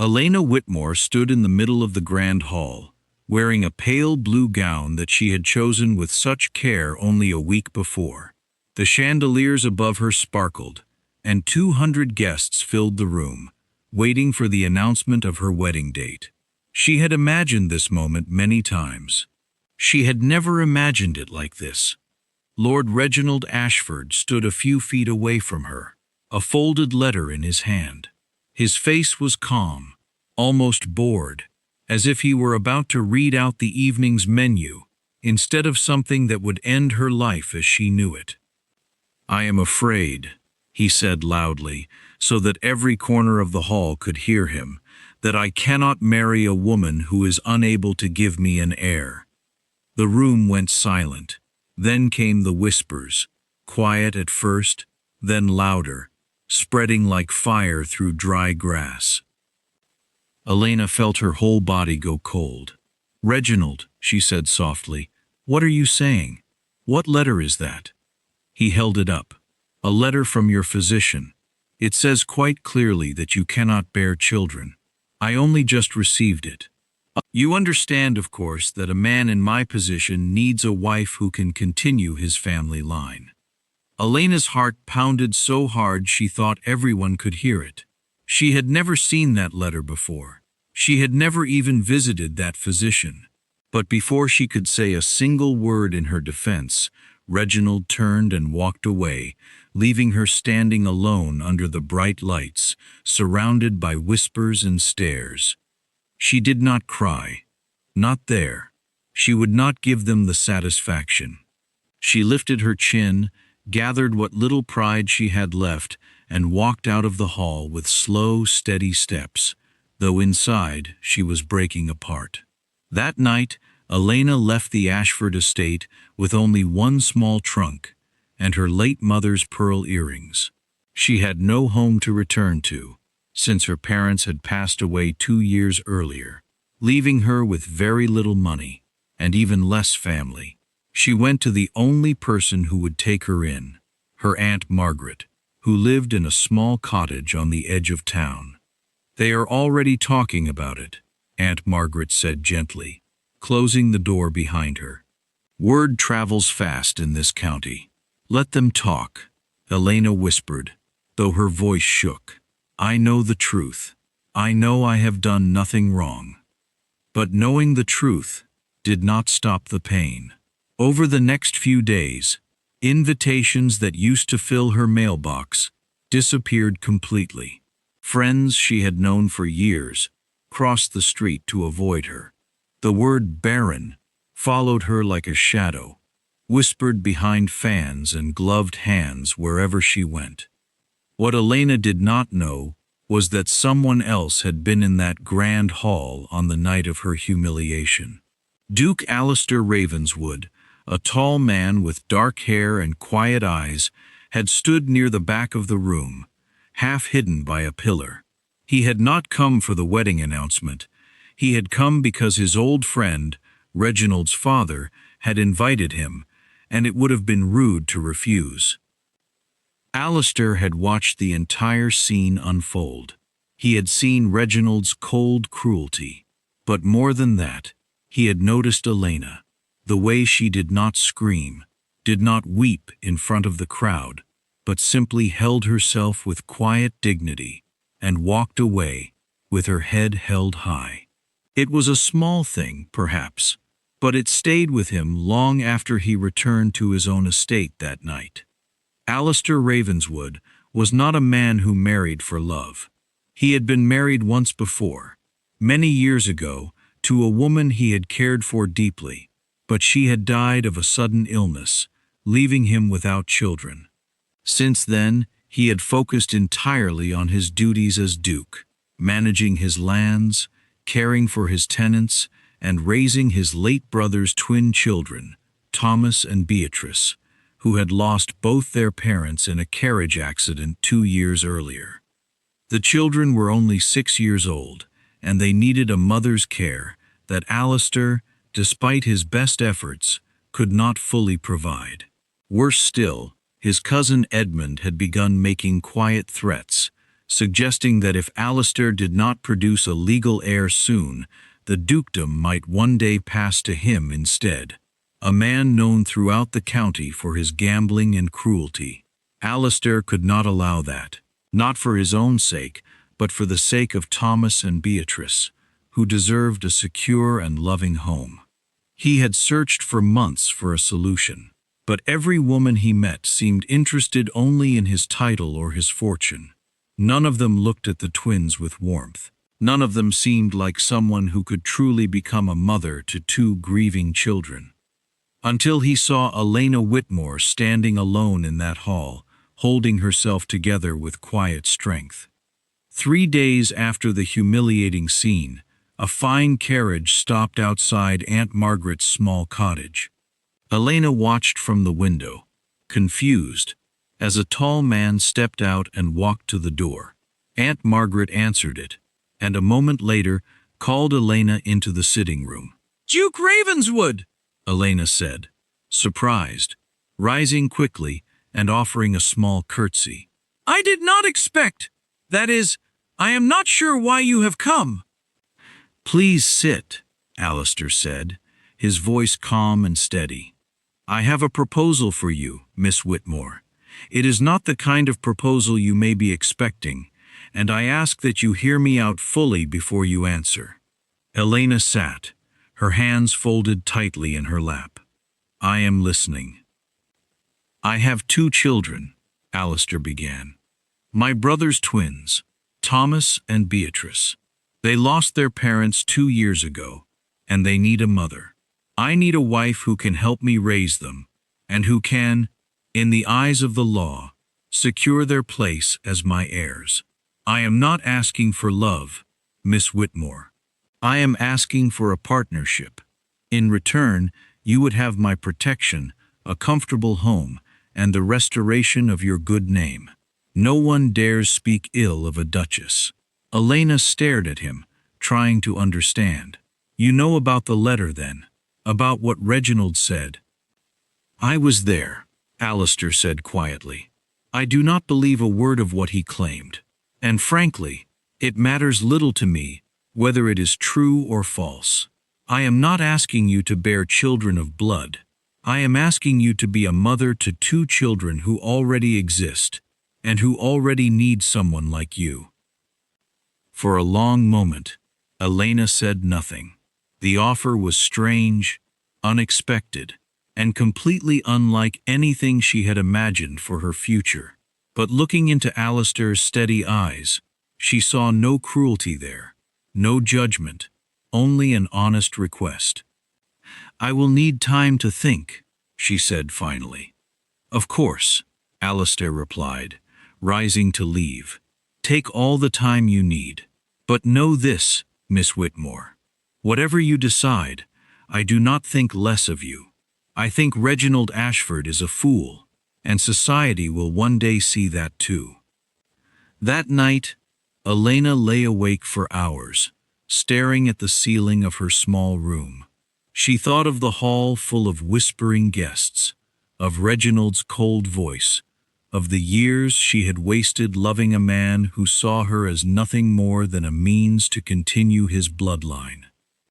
Elena Whitmore stood in the middle of the grand hall, wearing a pale blue gown that she had chosen with such care only a week before. The chandeliers above her sparkled, and 200 guests filled the room, waiting for the announcement of her wedding date. She had imagined this moment many times. She had never imagined it like this. Lord Reginald Ashford stood a few feet away from her, a folded letter in his hand. His face was calm, almost bored, as if he were about to read out the evening's menu, instead of something that would end her life as she knew it. "I am afraid," he said loudly, so that every corner of the hall could hear him, "that I cannot marry a woman who is unable to give me an heir." The room went silent. Then came the whispers, quiet at first, then louder, spreading like fire through dry grass. Elena felt her whole body go cold. "Reginald," she said softly, "what are you saying? What letter is that?" He held it up. "A letter from your physician. It says quite clearly that you cannot bear children. I only just received it. You understand, of course, that a man in my position needs a wife who can continue his family line." Elena's heart pounded so hard she thought everyone could hear it. She had never seen that letter before. She had never even visited that physician. But before she could say a single word in her defense, Reginald turned and walked away, leaving her standing alone under the bright lights, surrounded by whispers and stares. She did not cry. Not there. She would not give them the satisfaction. She lifted her chin, gathered what little pride she had left, and walked out of the hall with slow, steady steps, though inside she was breaking apart. That night, Elena left the Ashford estate with only one small trunk and her late mother's pearl earrings. She had no home to return to, since her parents had passed away 2 years earlier, leaving her with very little money and even less family. She went to the only person who would take her in, her Aunt Margaret, who lived in a small cottage on the edge of town. "They are already talking about it," Aunt Margaret said gently, closing the door behind her. "Word travels fast in this county. Let them talk," Elena whispered, though her voice shook. "I know the truth. I know I have done nothing wrong." But knowing the truth did not stop the pain. Over the next few days, invitations that used to fill her mailbox disappeared completely. Friends she had known for years crossed the street to avoid her. The word Barren followed her like a shadow, whispered behind fans and gloved hands wherever she went. What Elena did not know was that someone else had been in that grand hall on the night of her humiliation. Duke Alistair Ravenswood, a tall man with dark hair and quiet eyes, had stood near the back of the room, half hidden by a pillar. He had not come for the wedding announcement. He had come because his old friend, Reginald's father, had invited him, and it would have been rude to refuse. Alistair had watched the entire scene unfold. He had seen Reginald's cold cruelty. But more than that, he had noticed Elena, the way she did not scream, did not weep in front of the crowd, but simply held herself with quiet dignity and walked away with her head held high. It was a small thing, perhaps, but it stayed with him long after he returned to his own estate that night. Alistair Ravenswood was not a man who married for love. He had been married once before, many years ago, to a woman he had cared for deeply, but she had died of a sudden illness, leaving him without children. Since then, he had focused entirely on his duties as Duke, managing his lands, caring for his tenants, and raising his late brother's twin children, Thomas and Beatrice, who had lost both their parents in a carriage accident 2 years earlier. The children were only 6 years old, and they needed a mother's care that Alistair, despite his best efforts, could not fully provide. Worse still, his cousin Edmund had begun making quiet threats, suggesting that if Alistair did not produce a legal heir soon, the dukedom might one day pass to him instead. A man known throughout the county for his gambling and cruelty. Alistair could not allow that, not for his own sake, but for the sake of Thomas and Beatrice, who deserved a secure and loving home. He had searched for months for a solution, but every woman he met seemed interested only in his title or his fortune. None of them looked at the twins with warmth. None of them seemed like someone who could truly become a mother to two grieving children. Until he saw Elena Whitmore standing alone in that hall, holding herself together with quiet strength. 3 days after the humiliating scene, a fine carriage stopped outside Aunt Margaret's small cottage. Elena watched from the window, confused, as a tall man stepped out and walked to the door. Aunt Margaret answered it, and a moment later called Elena into the sitting room. "Duke Ravenswood!" Elena said, surprised, rising quickly and offering a small curtsy. "I did not expect. That is, I am not sure why you have come." "Please sit," Alistair said, his voice calm and steady. "I have a proposal for you, Miss Whitmore. It is not the kind of proposal you may be expecting, and I ask that you hear me out fully before you answer." Elena sat, her hands folded tightly in her lap. "I am listening." "I have 2 children," Alistair began. "My brother's twins, Thomas and Beatrice. They lost their parents 2 years ago, and they need a mother. I need a wife who can help me raise them, and who can, in the eyes of the law, secure their place as my heirs. I am not asking for love, Miss Whitmore. I am asking for a partnership. In return, you would have my protection, a comfortable home, and the restoration of your good name. No one dares speak ill of a duchess." Elena stared at him, trying to understand. "You know about the letter, then? About what Reginald said?" "I was there," Alistair said quietly. "I do not believe a word of what he claimed. And frankly, it matters little to me whether it is true or false. I am not asking you to bear children of blood. I am asking you to be a mother to 2 children who already exist, and who already need someone like you." For a long moment, Elena said nothing. The offer was strange, unexpected, and completely unlike anything she had imagined for her future. But looking into Alistair's steady eyes, she saw no cruelty there, no judgment, only an honest request. "I will need time to think," she said finally. "Of course," Alistair replied, rising to leave. "Take all the time you need. But know this, Miss Whitmore. Whatever you decide, I do not think less of you. I think Reginald Ashford is a fool, and society will one day see that too." That night, Elena lay awake for hours, staring at the ceiling of her small room. She thought of the hall full of whispering guests, of Reginald's cold voice, of the years she had wasted loving a man who saw her as nothing more than a means to continue his bloodline.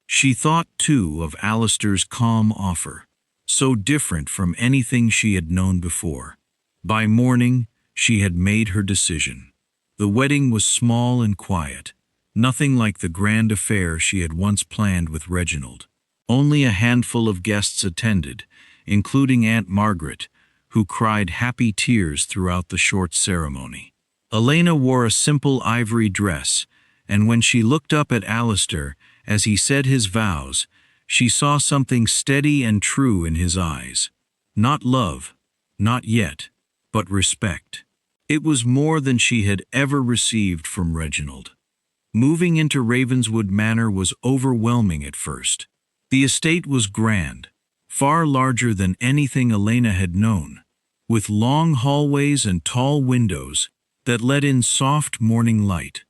She thought, too, of Alistair's calm offer, so different from anything she had known before. By morning, she had made her decision. The wedding was small and quiet, nothing like the grand affair she had once planned with Reginald. Only a handful of guests attended, including Aunt Margaret, who cried happy tears throughout the short ceremony. Elena wore a simple ivory dress, and when she looked up at Alistair as he said his vows, she saw something steady and true in his eyes. Not love, not yet, but respect. It was more than she had ever received from Reginald. Moving into Ravenswood Manor was overwhelming at first. The estate was grand, far larger than anything Elena had known, with long hallways and tall windows that let in soft morning light.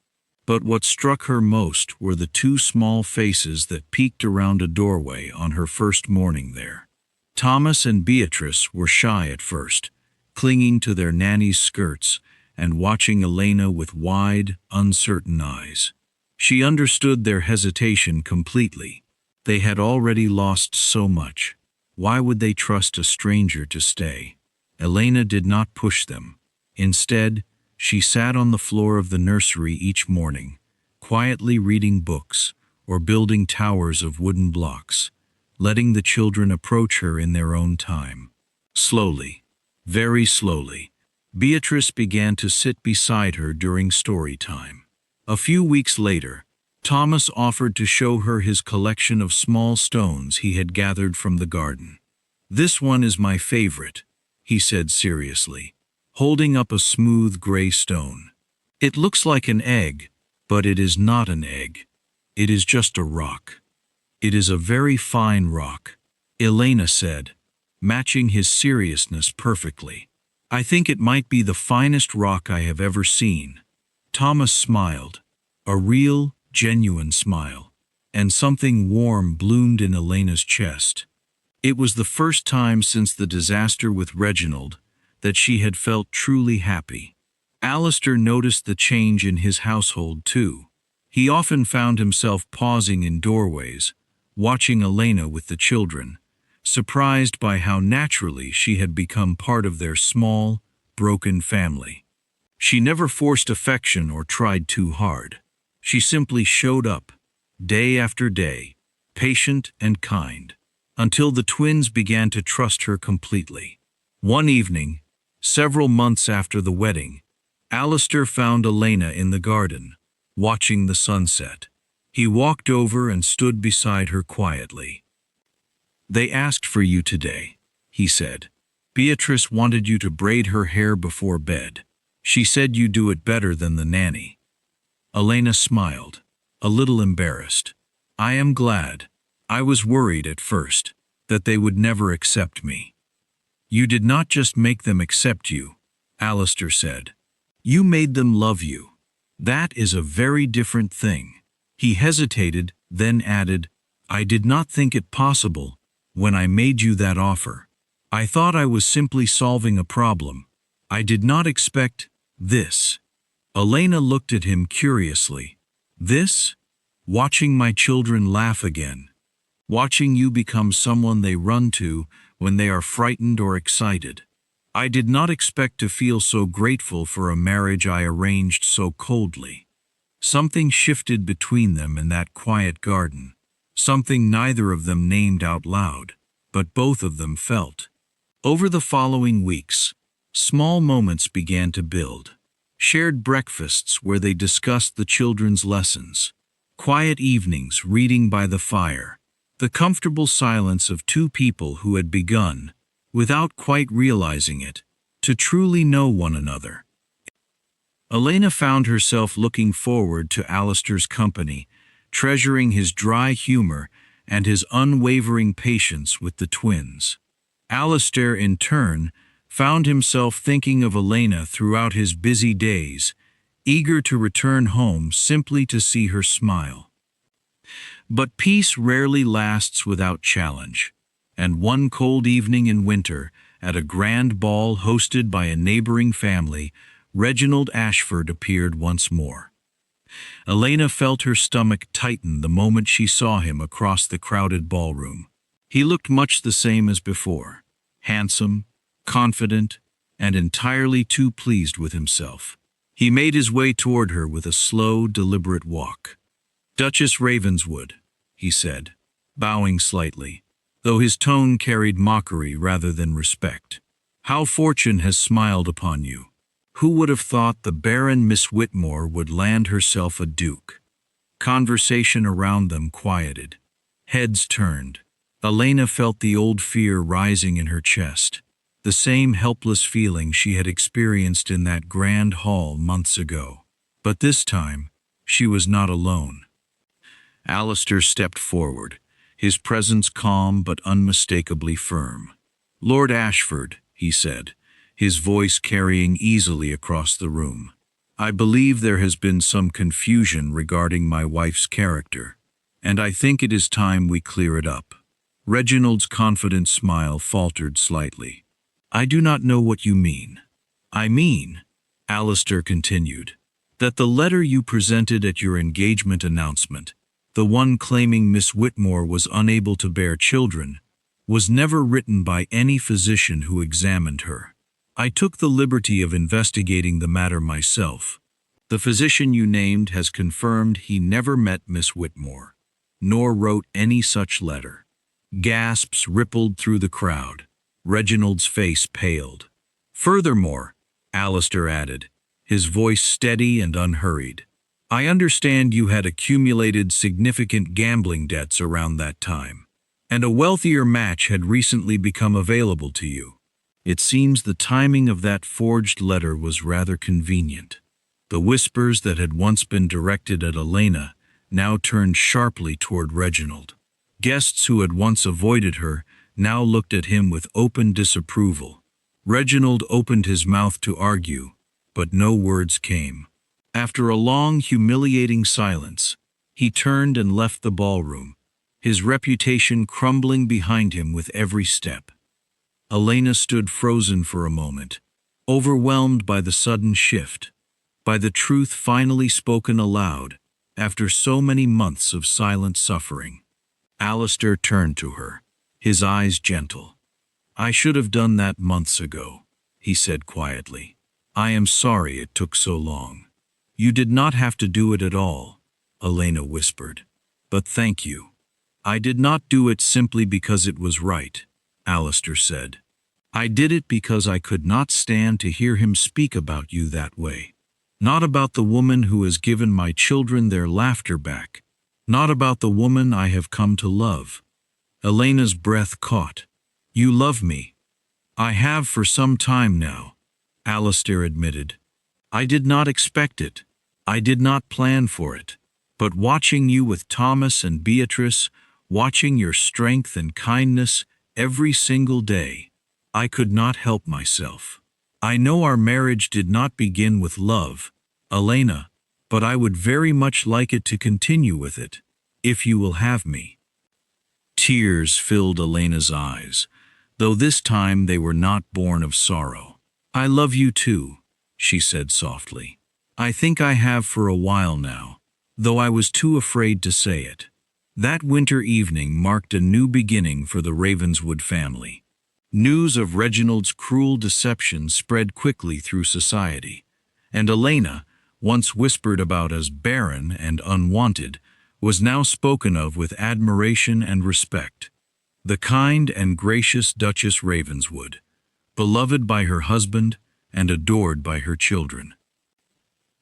But what struck her most were the 2 small faces that peeked around a doorway on her first morning there. Thomas and Beatrice were shy at first, clinging to their nanny's skirts and watching Elena with wide, uncertain eyes. She understood their hesitation completely. They had already lost so much. Why would they trust a stranger to stay? Elena did not push them. Instead, she sat on the floor of the nursery each morning, quietly reading books or building towers of wooden blocks, letting the children approach her in their own time. Slowly, very slowly, Beatrice began to sit beside her during story time. A few weeks later, Thomas offered to show her his collection of small stones he had gathered from the garden. "This one is my favorite," he said seriously, holding up a smooth gray stone. "It looks like an egg, but it is not an egg. It is just a rock. It is a very fine rock," Elena said, matching his seriousness perfectly. "I think it might be the finest rock I have ever seen." Thomas smiled, a real, genuine smile, and something warm bloomed in Elena's chest. It was the first time since the disaster with Reginald that she had felt truly happy. Alistair noticed the change in his household too. He often found himself pausing in doorways, watching Elena with the children, surprised by how naturally she had become part of their small, broken family. She never forced affection or tried too hard. She simply showed up, day after day, patient and kind, until the twins began to trust her completely. One evening, several months after the wedding, Alistair found Elena in the garden, watching the sunset. He walked over and stood beside her quietly. "They asked for you today," he said. "Beatrice wanted you to braid her hair before bed. She said you do it better than the nanny." Elena smiled, a little embarrassed. "I am glad. I was worried at first that they would never accept me." "You did not just make them accept you," Alistair said. "You made them love you. That is a very different thing." He hesitated, then added, "I did not think it possible when I made you that offer. I thought I was simply solving a problem. I did not expect this." Elena looked at him curiously. "This? Watching my children laugh again. Watching you become someone they run to when they are frightened or excited. I did not expect to feel so grateful for a marriage I arranged so coldly." Something shifted between them in that quiet garden, something neither of them named out loud, but both of them felt. Over the following weeks, small moments began to build. Shared breakfasts where they discussed the children's lessons, quiet evenings reading by the fire, the comfortable silence of two people who had begun, without quite realizing it, to truly know one another. Elena found herself looking forward to Alistair's company, treasuring his dry humor and his unwavering patience with the twins. Alistair, in turn, found himself thinking of Elena throughout his busy days, eager to return home simply to see her smile. But peace rarely lasts without challenge, and one cold evening in winter, at a grand ball hosted by a neighboring family, Reginald Ashford appeared once more. Elena felt her stomach tighten the moment she saw him across the crowded ballroom. He looked much the same as before, handsome, confident, and entirely too pleased with himself. He made his way toward her with a slow, deliberate walk. "Duchess Ravenswood," he said, bowing slightly, though his tone carried mockery rather than respect. "How fortune has smiled upon you. Who would have thought the Baron Miss Whitmore would land herself a duke?" Conversation around them quieted. Heads turned. Elena felt the old fear rising in her chest, the same helpless feeling she had experienced in that grand hall months ago. But this time, she was not alone. Alistair stepped forward, his presence calm but unmistakably firm. "Lord Ashford," he said, his voice carrying easily across the room, "I believe there has been some confusion regarding my wife's character, and I think it is time we clear it up." Reginald's confident smile faltered slightly. "I do not know what you mean." "I mean," Alistair continued, "that the letter you presented at your engagement announcement, the one claiming Miss Whitmore was unable to bear children, was never written by any physician who examined her. I took the liberty of investigating the matter myself. The physician you named has confirmed he never met Miss Whitmore, nor wrote any such letter." Gasps rippled through the crowd. Reginald's face paled. "Furthermore," Alistair added, his voice steady and unhurried, "I understand you had accumulated significant gambling debts around that time, and a wealthier match had recently become available to you. It seems the timing of that forged letter was rather convenient." The whispers that had once been directed at Elena now turned sharply toward Reginald. Guests who had once avoided her now looked at him with open disapproval. Reginald opened his mouth to argue, but no words came. After a long, humiliating silence, he turned and left the ballroom, his reputation crumbling behind him with every step. Elena stood frozen for a moment, overwhelmed by the sudden shift, by the truth finally spoken aloud after so many months of silent suffering. Alistair turned to her, his eyes gentle. "I should have done that months ago," he said quietly. "I am sorry it took so long." "You did not have to do it at all," Elena whispered. "But thank you." "I did not do it simply because it was right," Alistair said. "I did it because I could not stand to hear him speak about you that way. Not about the woman who has given my children their laughter back. Not about the woman I have come to love." Elena's breath caught. "You love me." "I have for some time now," Alistair admitted. "I did not expect it. I did not plan for it. But watching you with Thomas and Beatrice, watching your strength and kindness every single day, I could not help myself. I know our marriage did not begin with love, Elena, but I would very much like it to continue with it, if you will have me." Tears filled Elena's eyes, though this time they were not born of sorrow. "I love you too," she said softly. "I think I have for a while now, though I was too afraid to say it." That winter evening marked a new beginning for the Ravenswood family. News of Reginald's cruel deception spread quickly through society, and Elena, once whispered about as barren and unwanted, was now spoken of with admiration and respect. The kind and gracious Duchess Ravenswood, beloved by her husband and adored by her children.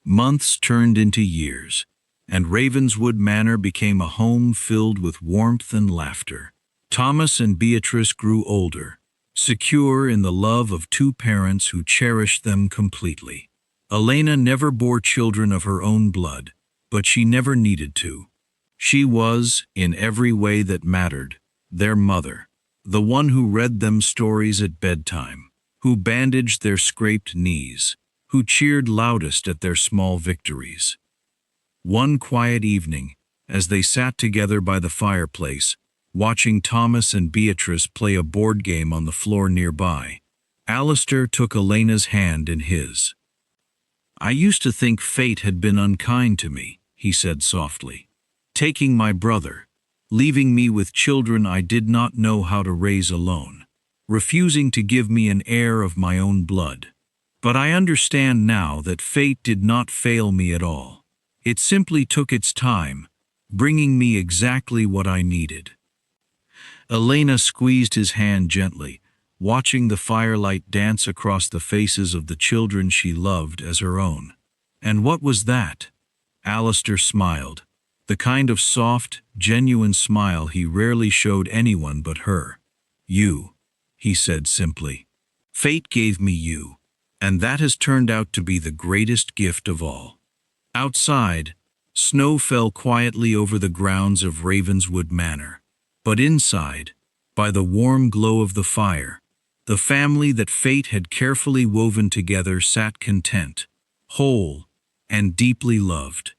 Months turned into years, and Ravenswood Manor became a home filled with warmth and laughter. Thomas and Beatrice grew older, secure in the love of two parents who cherished them completely. Elena never bore children of her own blood, but she never needed to. She was, in every way that mattered, their mother, the one who read them stories at bedtime, who bandaged their scraped knees, who cheered loudest at their small victories. One quiet evening, as they sat together by the fireplace, watching Thomas and Beatrice play a board game on the floor nearby, Alistair took Elena's hand in his. "I used to think fate had been unkind to me," he said softly, "taking my brother, leaving me with children I did not know how to raise alone, refusing to give me an heir of my own blood. But I understand now that fate did not fail me at all. It simply took its time, bringing me exactly what I needed." Elena squeezed his hand gently, watching the firelight dance across the faces of the children she loved as her own. "And what was that?" Alistair smiled, the kind of soft, genuine smile he rarely showed anyone but her. "You," he said simply. "Fate gave me you, and that has turned out to be the greatest gift of all." Outside, snow fell quietly over the grounds of Ravenswood Manor, but inside, by the warm glow of the fire, the family that fate had carefully woven together sat content, whole, and deeply loved.